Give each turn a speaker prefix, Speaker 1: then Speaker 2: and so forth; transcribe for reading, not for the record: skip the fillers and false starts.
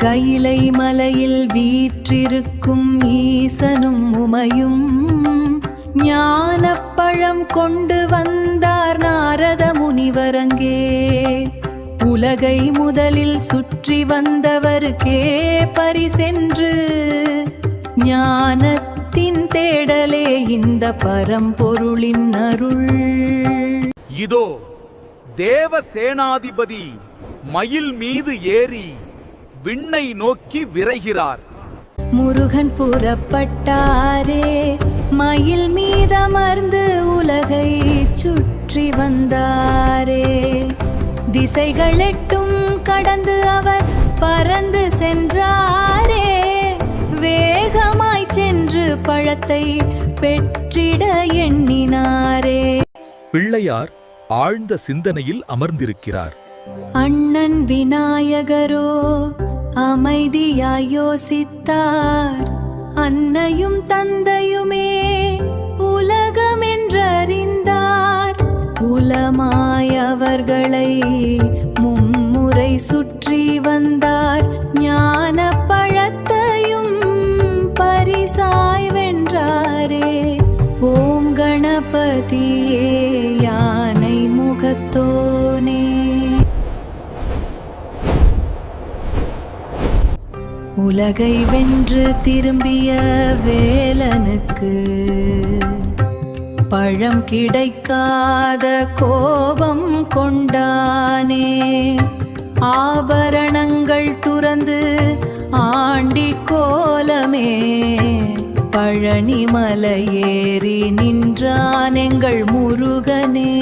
Speaker 1: கைலை மலையில் வீற்றிருக்கும் ஈசனும் உமையும் ஞானப்பழம் கொண்டு வந்தார் நாரத முனிவரங்கே. உலகை முதலில் சுற்றி வந்தவருக்கே பரிசென்று ஞானத்தின் தேடலே இந்த பரம்பொருளின் அருள்.
Speaker 2: இதோ தேவ சேனாதிபதி மயில் மீது ஏறி விண்ணை நோக்கி விரைகிறார்.
Speaker 1: முருகன் புறப்பட்டாரே மயில் மீதமர்ந்து உலகை சுற்றி வந்தாரே. திசைகள் எட்டும் கடந்து அவர் பறந்து சென்றாரே. வேகமாய் சென்று பழத்தை பெற்றிட எண்ணினாரே.
Speaker 2: பிள்ளையார் ஆழ்ந்த சிந்தனையில் அமர்ந்திருக்கிறார்.
Speaker 1: அண்ணன் விநாயகரோ அமைதியாய் யோசித்தார். அன்னையும் தந்தையுமே உலகமென்றறிந்தார். உலமாய் அவர்களை மும்முறை சுற்றி வந்தார். ஞான பழத்தையும் பரிசாய் வென்றாரே. ஓம் கணபதியே யானை முகத்தோனே. உலகை வென்று திரும்பிய வேலனுக்கு பழம் கிடைக்காத கோபம் கொண்டானே. ஆபரணங்கள் துறந்து ஆண்டி கோலமே பழனி மலையேறி நின்றான் எங்கள் முருகனே.